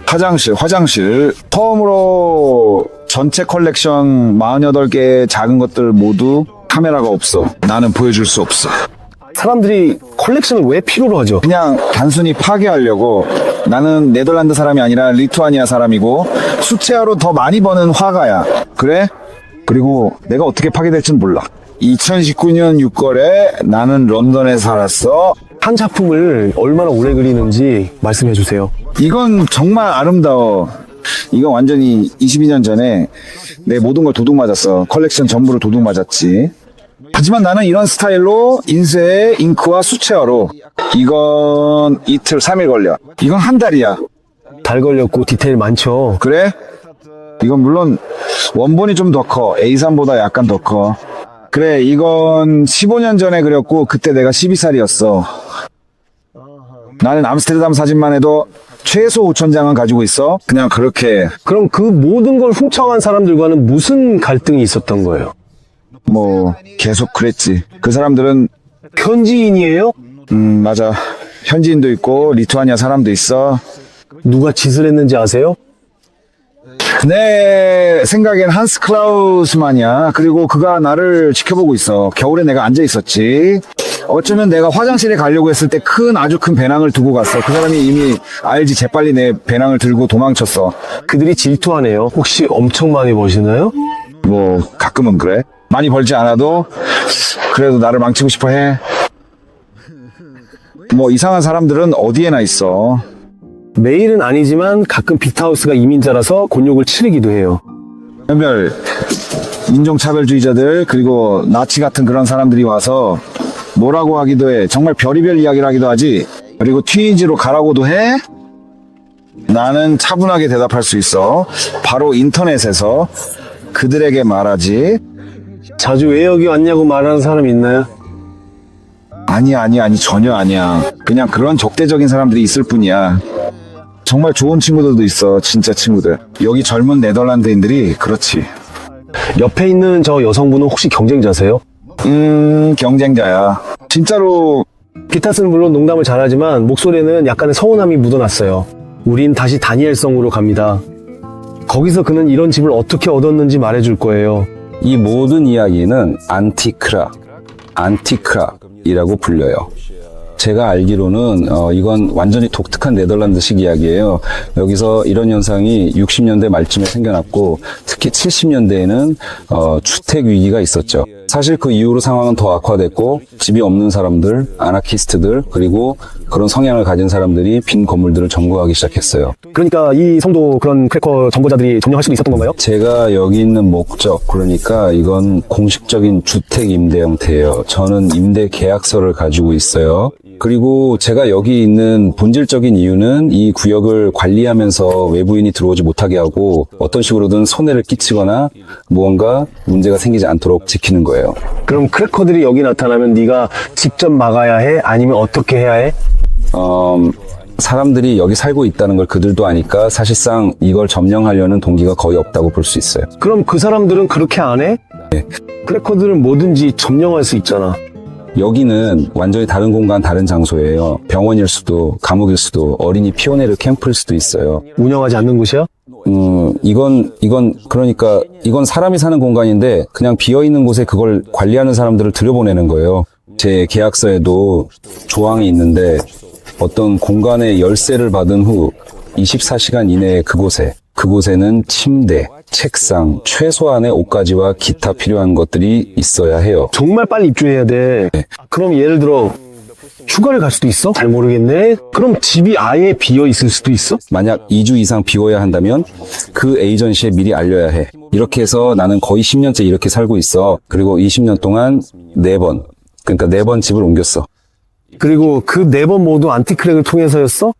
화장실. 처음으로 전체 컬렉션 48개의 작은 것들 모두 카메라가 없어. 나는 보여줄 수 없어. 사람들이 컬렉션을 왜 필요로 하죠? 그냥 단순히 파괴하려고. 나는 네덜란드 사람이 아니라 리투아니아 사람이고 수채화로 더 많이 버는 화가야. 그래? 그리고 내가 어떻게 파괴될진 몰라. 2019년 6월에 나는 런던에 살았어. 한 작품을 얼마나 오래 그리는지 말씀해 주세요. 이건 정말 아름다워. 이건 완전히 22년 전에 내 모든 걸 도둑 맞았어. 컬렉션 전부를 도둑 맞았지. 하지만 나는 이런 스타일로 인쇄, 잉크와 수채화로. 이건 이틀, 3일 걸려. 이건 한 달이야. 달 걸렸고 디테일 많죠. 그래? 이건 물론 원본이 좀 더 커. A3보다 약간 더 커. 그래, 이건 15년 전에 그렸고 그때 내가 12살이었어. 나는 암스테르담 사진만 해도 최소 5,000장은 가지고 있어. 그냥 그렇게 그럼 그 모든 걸 훔쳐간 사람들과는 무슨 갈등이 있었던 거예요? 뭐 계속 그랬지. 그 사람들은 현지인이에요? 맞아. 현지인도 있고 리투아니아 사람도 있어. 누가 짓을 했는지 아세요? 내 생각엔 한스 클라우스만이야. 그리고 그가 나를 지켜보고 있어. 겨울에 내가 앉아 있었지. 어쩌면 내가 화장실에 가려고 했을 때 아주 큰 배낭을 두고 갔어. 그 사람이 이미 알지, 재빨리 내 배낭을 들고 도망쳤어. 그들이 질투하네요. 혹시 엄청 많이 버시나요? 뭐 가끔은 그래. 많이 벌지 않아도 그래도 나를 망치고 싶어 해. 뭐 이상한 사람들은 어디에나 있어. 매일은 아니지만 가끔 빅하우스가 이민자라서 곤욕을 치르기도 해요. 별별 인종차별주의자들 그리고 나치 같은 그런 사람들이 와서 뭐라고 하기도 해. 정말 별의별 이야기를 하기도 하지. 그리고 튀니지로 가라고도 해. 나는 차분하게 대답할 수 있어. 바로 인터넷에서 그들에게 말하지. 자주 왜 여기 왔냐고 말하는 사람 있나요? 아니 전혀 아니야. 그냥 그런 적대적인 사람들이 있을 뿐이야. 정말 좋은 친구들도 있어. 진짜 친구들. 여기 젊은 네덜란드인들이 그렇지. 옆에 있는 저 여성분은 혹시 경쟁자세요? 경쟁자야. 진짜로. 기타스는 물론 농담을 잘하지만 목소리에는 약간의 서운함이 묻어났어요. 우린 다시 다니엘성으로 갑니다. 거기서 그는 이런 집을 어떻게 얻었는지 말해줄 거예요. 이 모든 이야기는 안티크락이라고 불려요. 제가 알기로는 이건 완전히 독특한 네덜란드식 이야기예요. 여기서 이런 현상이 60년대 말쯤에 생겨났고 특히 70년대에는 주택 위기가 있었죠. 사실 그 이후로 상황은 더 악화됐고 집이 없는 사람들, 아나키스트들 그리고 그런 성향을 가진 사람들이 빈 건물들을 점거하기 시작했어요. 그러니까 이 성도 그런 크래커 점거자들이 점령할 수도 있었던 건가요? 제가 여기 있는 목적, 그러니까 이건 공식적인 주택 임대 형태예요. 저는 임대 계약서를 가지고 있어요. 그리고 제가 여기 있는 본질적인 이유는 이 구역을 관리하면서 외부인이 들어오지 못하게 하고 어떤 식으로든 손해를 끼치거나 무언가 문제가 생기지 않도록 지키는 거예요. 그럼 크래커들이 여기 나타나면 네가 직접 막아야 해? 아니면 어떻게 해야 해? 사람들이 여기 살고 있다는 걸 그들도 아니까 사실상 이걸 점령하려는 동기가 거의 없다고 볼 수 있어요. 그럼 그 사람들은 그렇게 안 해? 네. 크래커들은 뭐든지 점령할 수 있잖아. 여기는 완전히 다른 공간, 다른 장소예요. 병원일 수도, 감옥일 수도, 어린이 피오네르 캠프일 수도 있어요. 운영하지 않는 곳이야? 그러니까 이건 사람이 사는 공간인데 그냥 비어있는 곳에 그걸 관리하는 사람들을 들여보내는 거예요. 제 계약서에도 조항이 있는데 어떤 공간의 열쇠를 받은 후 24시간 이내에 그곳에는 침대, 책상, 최소한의 옷가지와 기타 필요한 것들이 있어야 해요. 정말 빨리 입주해야 돼. 그럼 예를 들어 휴가를 갈 수도 있어? 잘 모르겠네. 그럼 집이 아예 비어 있을 수도 있어? 만약 2주 이상 비워야 한다면 그 에이전시에 미리 알려야 해. 이렇게 해서 나는 거의 10년째 이렇게 살고 있어. 그리고 20년 동안 4번, 그러니까 4번 집을 옮겼어. 그리고 그 4번 모두 안티크랙을 통해서였어?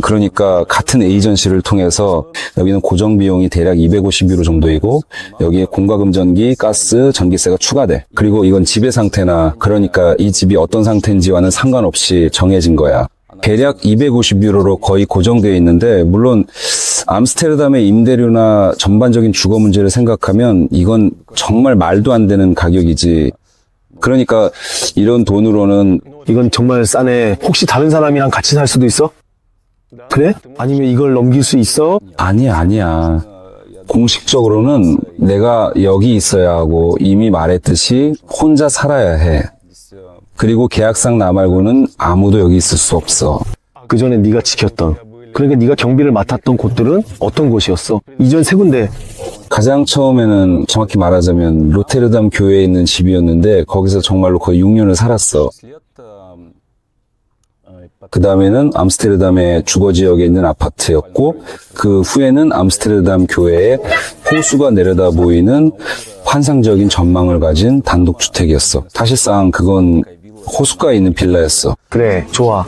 그러니까 같은 에이전시를 통해서 여기는 고정 비용이 대략 250유로 정도이고 여기에 공과금전기, 가스, 전기세가 추가돼. 그리고 이건 집의 상태나 그러니까 이 집이 어떤 상태인지와는 상관없이 정해진 거야. 대략 250유로로 거의 고정되어 있는데 물론 암스테르담의 임대료나 전반적인 주거 문제를 생각하면 이건 정말 말도 안 되는 가격이지. 그러니까 이런 돈으로는 이건 정말 싸네. 혹시 다른 사람이랑 같이 살 수도 있어? 그래? 아니면 이걸 넘길 수 있어? 아니야. 공식적으로는 내가 여기 있어야 하고 이미 말했듯이 혼자 살아야 해. 그리고 계약상 나 말고는 아무도 여기 있을 수 없어. 그 전에 네가 지켰던, 그러니까 네가 경비를 맡았던 곳들은 어떤 곳이었어? 이전 3군데. 가장 처음에는 정확히 말하자면 로테르담 교회에 있는 집이었는데 거기서 정말로 거의 6년을 살았어. 그 다음에는 암스테르담의 주거지역에 있는 아파트였고 그 후에는 암스테르담 교회에 호수가 내려다 보이는 환상적인 전망을 가진 단독주택이었어. 사실상 그건 호수가에 있는 빌라였어. 그래, 좋아.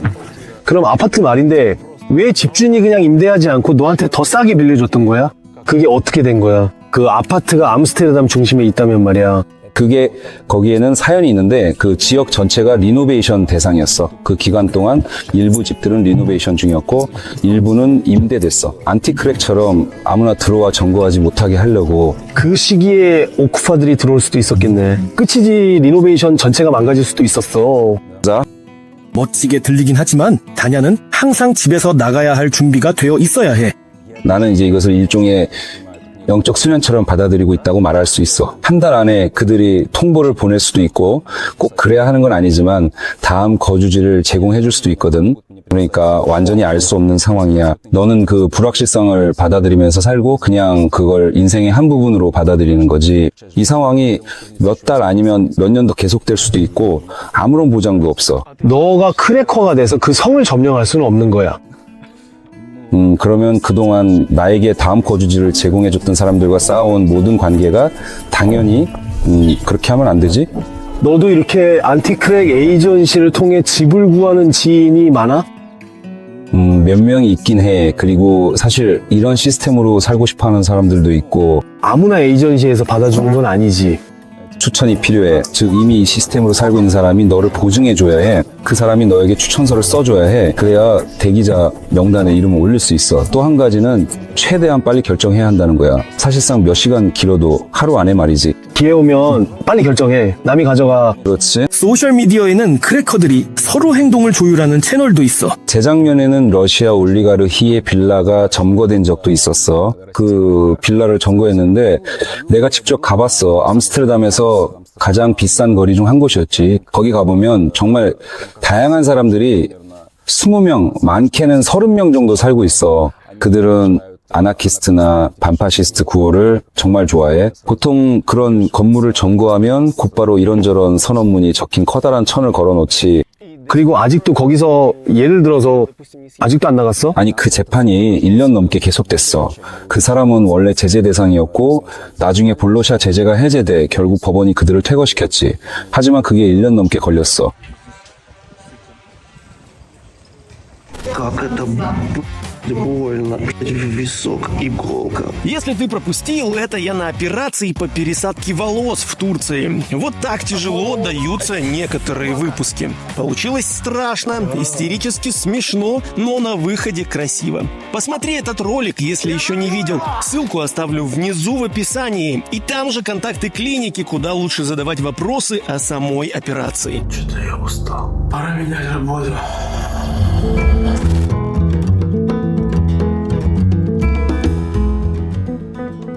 그럼 아파트 말인데 왜 집주인이 그냥 임대하지 않고 너한테 더 싸게 빌려줬던 거야? 그게 어떻게 된 거야? 그 아파트가 암스테르담 중심에 있다면 말이야. 그게 거기에는 사연이 있는데 그 지역 전체가 리노베이션 대상이었어. 그 기간 동안 일부 집들은 리노베이션 중이었고 일부는 임대됐어. 안티크랙처럼 아무나 들어와 점거하지 못하게 하려고. 그 시기에 오쿠파들이 들어올 수도 있었겠네. 끝이지. 리노베이션 전체가 망가질 수도 있었어. 멋지게 들리긴 하지만 다냐는 항상 집에서 나가야 할 준비가 되어 있어야 해. 나는 이제 이것을 일종의 영적 수련처럼 받아들이고 있다고 말할 수 있어. 한 달 안에 그들이 통보를 보낼 수도 있고 꼭 그래야 하는 건 아니지만 다음 거주지를 제공해 줄 수도 있거든. 그러니까 완전히 알 수 없는 상황이야. 너는 그 불확실성을 받아들이면서 살고 그냥 그걸 인생의 한 부분으로 받아들이는 거지. 이 상황이 몇 달 아니면 몇 년 더 계속될 수도 있고 아무런 보장도 없어. 너가 크래커가 돼서 그 성을 점령할 수는 없는 거야. 그러면 그동안 나에게 다음 거주지를 제공해줬던 사람들과 쌓아온 모든 관계가 당연히 그렇게 하면 안 되지? 너도 이렇게 안티크랙 에이전시를 통해 집을 구하는 지인이 많아? 몇 명이 있긴 해. 그리고 사실 이런 시스템으로 살고 싶어하는 사람들도 있고 아무나 에이전시에서 받아주는 건 아니지. 추천이 필요해. 즉 이미 이 시스템으로 살고 있는 사람이 너를 보증해줘야 해. 그 사람이 너에게 추천서를 써줘야 해. 그래야 대기자 명단에 이름을 올릴 수 있어. 또 한 가지는 최대한 빨리 결정해야 한다는 거야. 사실상 몇 시간 길어도 하루 안에 말이지. 기회 오면 빨리 결정해. 남이 가져가. 그렇지? 소셜미디어에는 크래커들이 서로 행동을 조율하는 채널도 있어. 재작년에는 러시아 올리가르히의 빌라가 점거된 적도 있었어. 그 빌라를 점거했는데 내가 직접 가봤어. 암스테르담에서 가장 비싼 거리 중 한 곳이었지. 거기 가보면 정말 다양한 사람들이 20명, 많게는 30명 정도 살고 있어. 그들은 아나키스트나 반파시스트 구호를 정말 좋아해. 보통 그런 건물을 점거하면 곧바로 이런저런 선언문이 적힌 커다란 천을 걸어놓지. 그리고 아직도 거기서 예를 들어서 아직도 안 나갔어? 아니 그 재판이 1년 넘게 계속됐어. 그 사람은 원래 제재 대상이었고 나중에 볼로샤 제재가 해제돼 결국 법원이 그들을 퇴거시켰지. 하지만 그게 1년 넘게 걸렸어. Как это больно, в висок иголка. Если ты пропустил, это я на операции по пересадке волос в Турции. Вот так тяжело даются некоторые выпуски. Получилось страшно, истерически смешно, но на выходе красиво. Посмотри этот ролик, если еще не видел. Ссылку оставлю внизу в описании. И там же контакты клиники, куда лучше задавать вопросы о самой операции. Что-то я устал. Пора менять работу.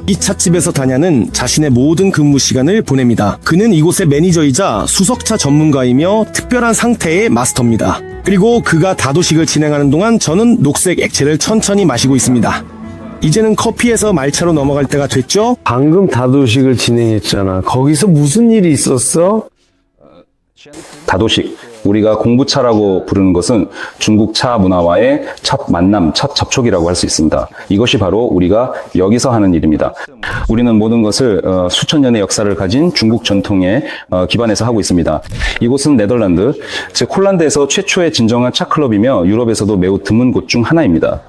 이 찻집에서 다냐는 자신의 모든 근무 시간을 보냅니다. 그는 이곳의 매니저이자 수석차 전문가이며 특별한 상태의 마스터입니다. 그리고 그가 다도식을 진행하는 동안 저는 녹색 액체를 천천히 마시고 있습니다. 이제는 커피에서 말차로 넘어갈 때가 됐죠? 방금 다도식을 진행했잖아. 거기서 무슨 일이 있었어? 다도식, 우리가 공부차라고 부르는 것은 중국 차 문화와의 첫 만남, 첫 접촉이라고 할 수 있습니다. 이것이 바로 우리가 여기서 하는 일입니다. 우리는 모든 것을 수천 년의 역사를 가진 중국 전통에 기반해서 하고 있습니다. 이곳은 네덜란드, 즉 홀란드에서 최초의 진정한 차클럽이며 유럽에서도 매우 드문 곳 중 하나입니다.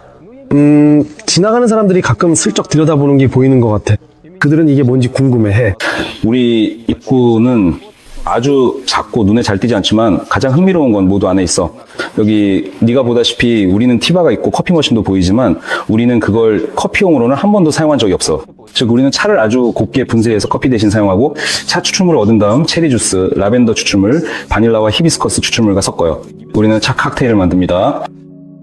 지나가는 사람들이 가끔 슬쩍 들여다보는 게 보이는 것 같아. 그들은 이게 뭔지 궁금해해. 우리 입구는 아주 작고 눈에 잘 띄지 않지만 가장 흥미로운 건 모두 안에 있어. 여기 네가 보다시피 우리는 티바가 있고 커피 머신도 보이지만 우리는 그걸 커피용으로는 한 번도 사용한 적이 없어. 즉 우리는 차를 아주 곱게 분쇄해서 커피 대신 사용하고 차 추출물을 얻은 다음 체리 주스, 라벤더 추출물, 바닐라와 히비스커스 추출물과 섞어요. 우리는 차 칵테일을 만듭니다.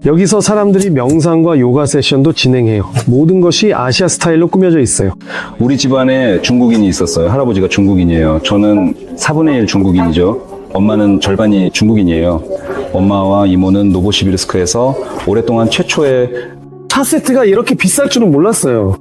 여기서 사람들이 명상과 요가 세션도 진행해요. 모든 것이 아시아 스타일로 꾸며져 있어요. 우리 집안에 중국인이 있었어요. 할아버지가 중국인이에요. 저는 4분의 1 중국인이죠. 엄마는 절반이 중국인이에요. 엄마와 이모는 노보시비르스크에서 오랫동안 최초의 차 세트가 이렇게 비쌀 줄은 몰랐어요.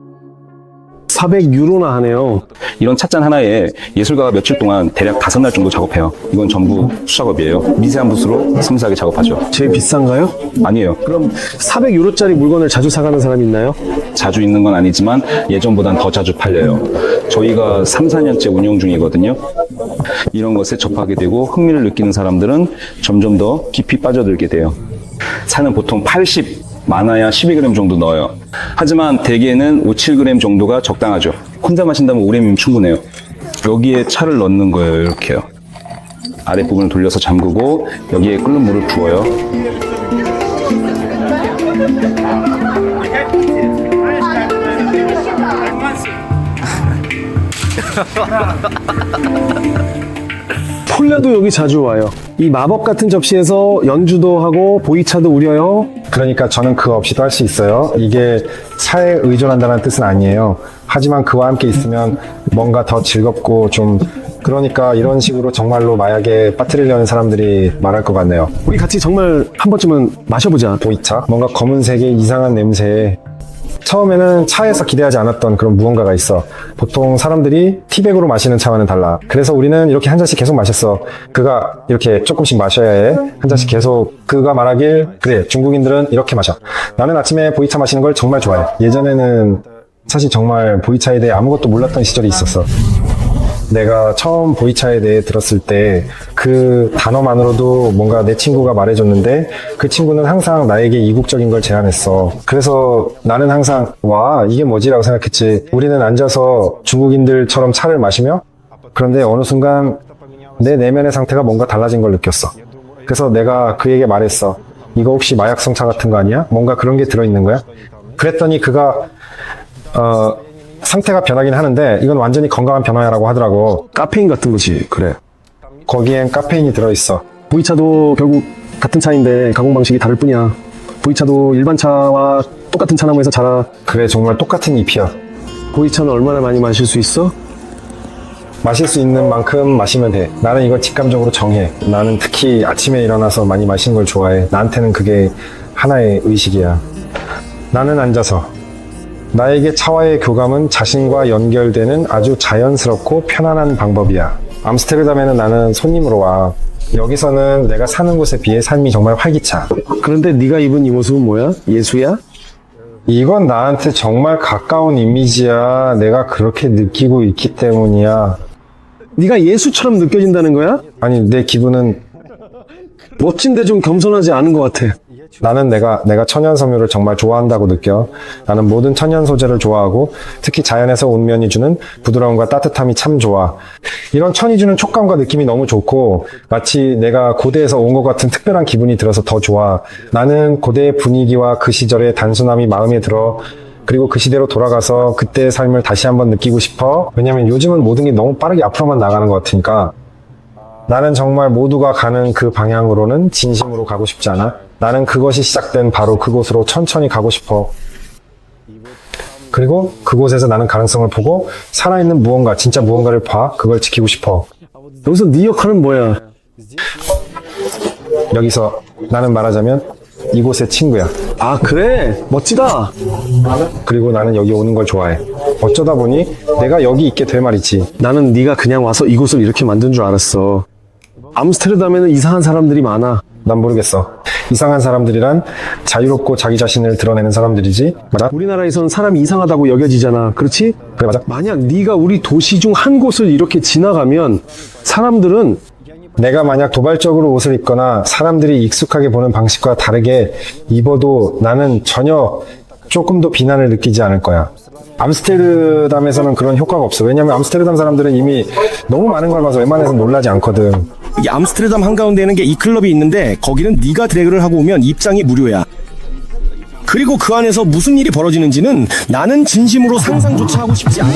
400유로나 하네요. 이런 찻잔 하나에 예술가가 며칠 동안 대략 5날 정도 작업해요. 이건 전부 수작업이에요. 미세한 붓으로 섬세하게 작업하죠. 제일 비싼가요? 아니에요. 그럼 400유로짜리 물건을 자주 사가는 사람 있나요? 자주 있는 건 아니지만 예전보단 더 자주 팔려요. 저희가 3, 4년째 운영 중이거든요. 이런 것에 접하게 되고 흥미를 느끼는 사람들은 점점 더 깊이 빠져들게 돼요. 차는 보통 80, 많아야 12g 정도 넣어요. 하지만 대개는 5, 7g 정도가 적당하죠. 혼자 마신다면 5g이면 충분해요. 여기에 차를 넣는 거예요. 이렇게요. 아랫부분을 돌려서 잠그고 여기에 끓는 물을 부어요. 폴레도 여기 자주 와요. 이 마법 같은 접시에서 연주도 하고 보이차도 우려요. 그러니까 저는 그거 없이도 할 수 있어요. 이게 차에 의존한다는 뜻은 아니에요. 하지만 그와 함께 있으면 뭔가 더 즐겁고 좀 그러니까 이런 식으로 정말로 마약에 빠뜨리려는 사람들이 말할 것 같네요. 우리 같이 정말 한 번쯤은 마셔보자. 보이차? 뭔가 검은색의 이상한 냄새에 처음에는 차에서 기대하지 않았던 그런 무언가가 있어. 보통 사람들이 티백으로 마시는 차와는 달라. 그래서 우리는 이렇게 한 잔씩 계속 마셨어. 그가 이렇게 조금씩 마셔야 해. 한 잔씩 계속. 그가 말하길 그래 중국인들은 이렇게 마셔. 나는 아침에 보이차 마시는 걸 정말 좋아해. 예전에는 사실 정말 보이차에 대해 아무것도 몰랐던 시절이 있었어. 내가 처음 보이차에 대해 들었을 때 그 단어만으로도 뭔가 내 친구가 말해줬는데 그 친구는 항상 나에게 이국적인 걸 제안했어. 그래서 나는 항상 와 이게 뭐지라고 생각했지. 우리는 앉아서 중국인들처럼 차를 마시며 그런데 어느 순간 내 내면의 상태가 뭔가 달라진 걸 느꼈어. 그래서 내가 그에게 말했어. 이거 혹시 마약성 차 같은 거 아니야? 뭔가 그런 게 들어있는 거야? 그랬더니 그가 상태가 변하긴 하는데 이건 완전히 건강한 변화라고 하더라고. 카페인 같은 거지. 그래. 거기엔 카페인이 들어있어. 보이차도 결국 같은 차인데 가공 방식이 다를 뿐이야. 보이차도 일반 차와 똑같은 차나무에서 자라. 그래 정말 똑같은 잎이야. 보이차는 얼마나 많이 마실 수 있어? 마실 수 있는 만큼 마시면 돼. 나는 이걸 직감적으로 정해. 나는 특히 아침에 일어나서 많이 마시는 걸 좋아해. 나한테는 그게 하나의 의식이야. 나는 앉아서 나에게 차와의 교감은 자신과 연결되는 아주 자연스럽고 편안한 방법이야. 암스테르담에는 나는 손님으로 와. 여기서는 내가 사는 곳에 비해 삶이 정말 활기차. 그런데 네가 입은 이 모습은 뭐야? 예수야? 이건 나한테 정말 가까운 이미지야. 내가 그렇게 느끼고 있기 때문이야. 네가 예수처럼 느껴진다는 거야? 아니 내 기분은 멋진데 좀 겸손하지 않은 것 같아. 나는 내가 천연 섬유를 정말 좋아한다고 느껴. 나는 모든 천연 소재를 좋아하고 특히 자연에서 온 면이 주는 부드러움과 따뜻함이 참 좋아. 이런 천이 주는 촉감과 느낌이 너무 좋고 마치 내가 고대에서 온 것 같은 특별한 기분이 들어서 더 좋아. 나는 고대의 분위기와 그 시절의 단순함이 마음에 들어. 그리고 그 시대로 돌아가서 그때의 삶을 다시 한번 느끼고 싶어. 왜냐면 요즘은 모든 게 너무 빠르게 앞으로만 나가는 것 같으니까. 나는 정말 모두가 가는 그 방향으로는 진심으로 가고 싶지 않아. 나는 그것이 시작된 바로 그곳으로 천천히 가고 싶어. 그리고 그곳에서 나는 가능성을 보고 살아있는 무언가, 진짜 무언가를 봐. 그걸 지키고 싶어. 여기서 네 역할은 뭐야? 여기서 나는 말하자면 이곳의 친구야. 아 그래? 멋지다. 그리고 나는 여기 오는 걸 좋아해. 어쩌다 보니 내가 여기 있게 될 말이지. 나는 네가 그냥 와서 이곳을 이렇게 만든 줄 알았어. 암스테르담에는 이상한 사람들이 많아. 난 모르겠어. 이상한 사람들이란 자유롭고 자기 자신을 드러내는 사람들이지. 맞아? 우리나라에선 사람이 이상하다고 여겨지잖아. 그렇지? 그래 맞아. 만약 네가 우리 도시 중 한 곳을 이렇게 지나가면 사람들은 내가 만약 도발적으로 옷을 입거나 사람들이 익숙하게 보는 방식과 다르게 입어도 나는 전혀 조금도 비난을 느끼지 않을 거야. 암스테르담에서는 그런 효과가 없어. 왜냐면 암스테르담 사람들은 이미 너무 많은 걸 봐서 웬만해서 놀라지 않거든. 이 암스테르담 한가운데에는 게 이 클럽이 있는데 거기는 네가 드래그를 하고 오면 입장이 무료야. 그리고 그 안에서 무슨 일이 벌어지는지는 나는 진심으로 상상조차 하고 싶지 않아.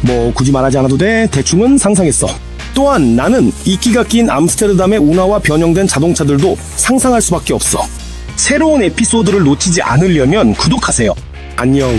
뭐 굳이 말하지 않아도 돼. 대충은 상상했어. 또한 나는 이끼가 낀 암스테르담의 운하와 변형된 자동차들도 상상할 수밖에 없어. 새로운 에피소드를 놓치지 않으려면 구독하세요. 안녕.